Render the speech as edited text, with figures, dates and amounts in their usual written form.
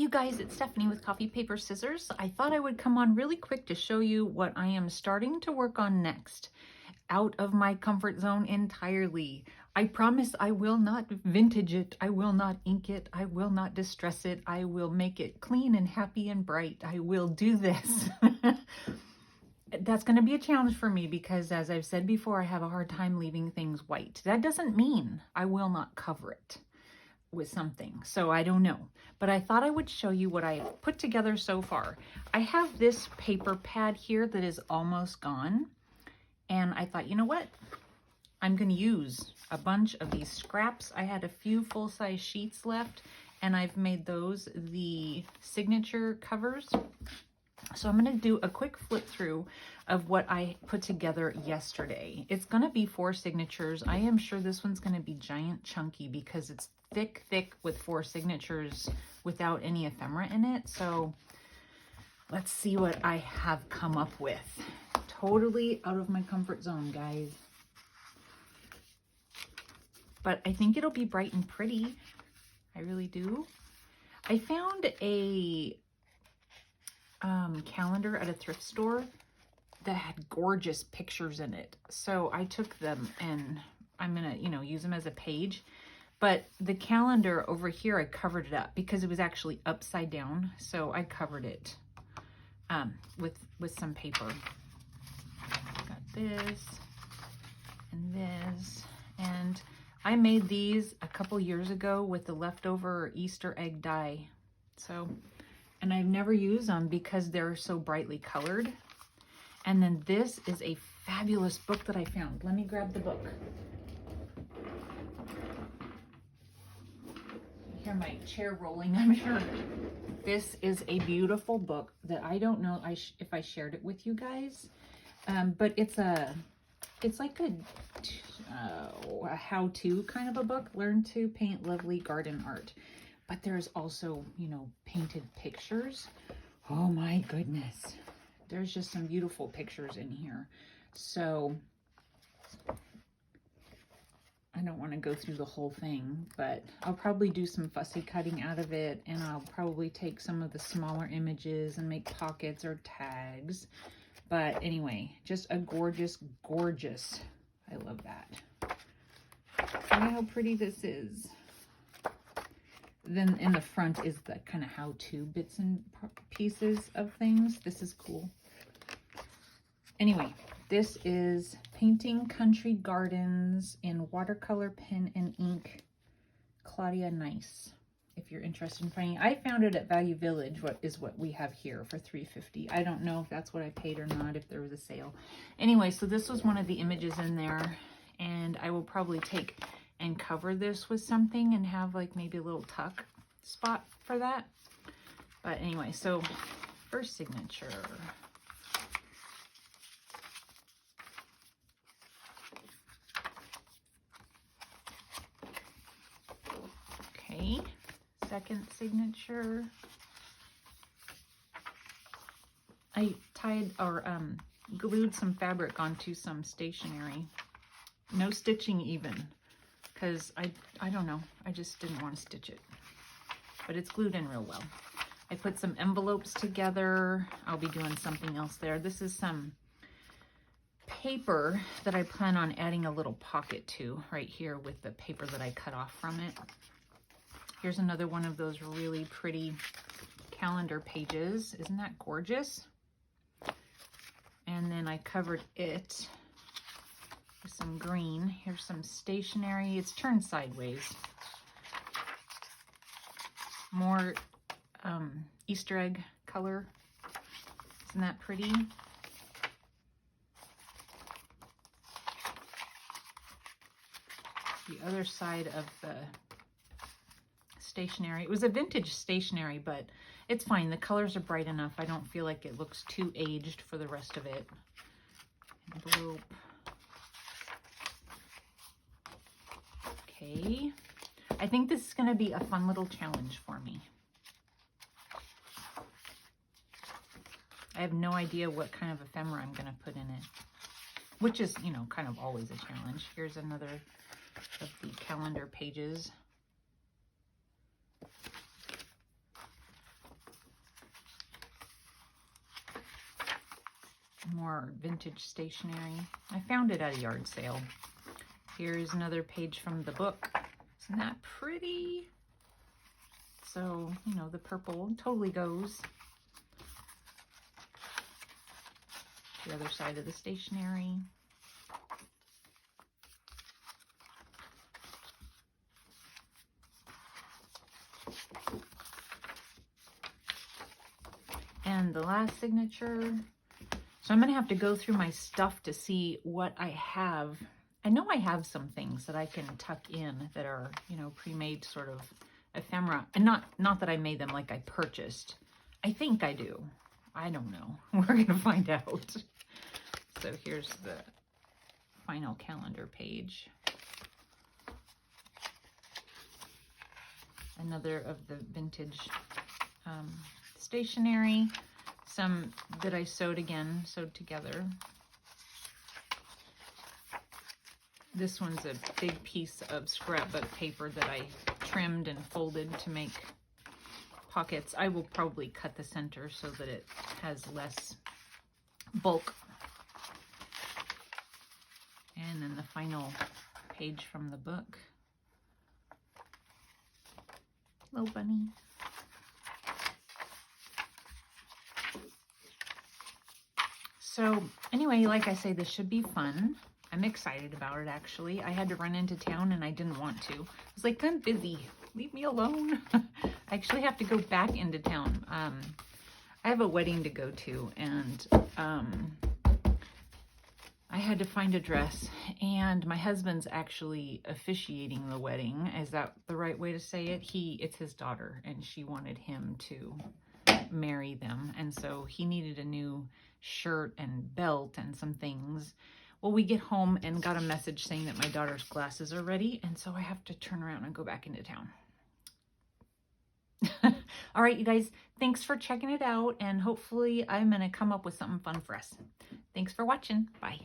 you guys, it's Stephanie with Coffee Paper Scissors. I thought I would come on really quick to show you what I am starting to work on next. Out of my comfort zone entirely. I promise I will not vintage it. I will not ink it. I will not distress it. I will make it clean and happy and bright. I will do this. That's going to be a challenge for me because, as I've said before, I have a hard time leaving things white. That doesn't mean I will not cover it with something, so I don't know, but I thought I would show you what I put together so far. I have this paper pad here that is almost gone, and I thought, you know what, I'm going to use a bunch of these scraps. I had a few full-size sheets left, and I've made those the signature covers. So I'm going to do a quick flip through of what I put together yesterday. It's going to be 4 signatures. I am sure this one's going to be giant chunky because it's thick with 4 signatures without any ephemera in it. So let's see what I have come up with. Totally out of my comfort zone, guys. But I think it'll be bright and pretty. I really do. I found a calendar at a thrift store that had gorgeous pictures in it. So I took them and I'm gonna, use them as a page. But the calendar over here, I covered it up because it was actually upside down. So I covered it with some paper. Got this and this. And I made these a couple years ago with the leftover Easter egg die. So, and I've never used them because they're so brightly colored. And then this is a fabulous book that I found. Let me grab the book. Hear my chair rolling, I'm sure. This is a beautiful book that I don't know if I shared it with you guys, but it's like a how-to kind of a book. Learn to paint lovely garden art. But there's also, painted pictures. Oh my goodness. There's just some beautiful pictures in here. So I don't want to go through the whole thing, but I'll probably do some fussy cutting out of it, and I'll probably take some of the smaller images and make pockets or tags. But anyway, just a gorgeous, gorgeous, I love that. Look at how pretty this is. Then in the front is the kind of how-to bits and pieces of things. This is cool. Anyway, this is Painting Country Gardens in Watercolor Pen and Ink, Claudia Nice. If you're interested in finding, I found it at Value Village, what we have here, for $3.50. I don't know if that's what I paid or not, if there was a sale. Anyway, so this was one of the images in there, and I will probably take and cover this with something and have like maybe a little tuck spot for that. But anyway, so first signature. Okay, second signature. I tied or glued some fabric onto some stationery. No stitching even, because I don't know, I just didn't want to stitch it. But it's glued in real well. I put some envelopes together. I'll be doing something else there. This is some paper that I plan on adding a little pocket to right here with the paper that I cut off from it. Here's another one of those really pretty calendar pages. Isn't that gorgeous? And then I covered it with some green. Here's some stationery. It's turned sideways. More Easter egg color. Isn't that pretty? The other side of the stationery. It was a vintage stationery, but it's fine. The colors are bright enough. I don't feel like it looks too aged for the rest of it. Envelope. Okay. I think this is going to be a fun little challenge for me. I have no idea what kind of ephemera I'm going to put in it, which is, kind of always a challenge. Here's another of the calendar pages. more vintage stationery. I found it at a yard sale. Here's another page from the book. Isn't that pretty? So, you know, the purple totally goes. The other side of the stationery. And the last signature. So I'm going to have to go through my stuff to see what I have. I know I have some things that I can tuck in that are, you know, pre-made sort of ephemera. And not that I made them like I purchased. I think I do. I don't know. We're going to find out. So here's the final calendar page. Another of the vintage stationery. Some that I sewed together. This one's a big piece of scrapbook paper that I trimmed and folded to make pockets. I will probably cut the center so that it has less bulk. And then the final page from the book. Hello, bunny. So anyway, like I say, this should be fun. I'm excited about it, actually. I had to run into town and I didn't want to. I was like, I'm busy. Leave me alone. I actually have to go back into town. I have a wedding to go to, and I had to find a dress, and my husband's actually officiating the wedding. Is that the right way to say it? It's his daughter, and she wanted him to marry them, and so he needed a new shirt and belt and some things. Well, we get home and got a message saying that my daughter's glasses are ready, and so I have to turn around and go back into town. All right, you guys, thanks for checking it out, and hopefully I'm going to come up with something fun for us. Thanks for watching. Bye.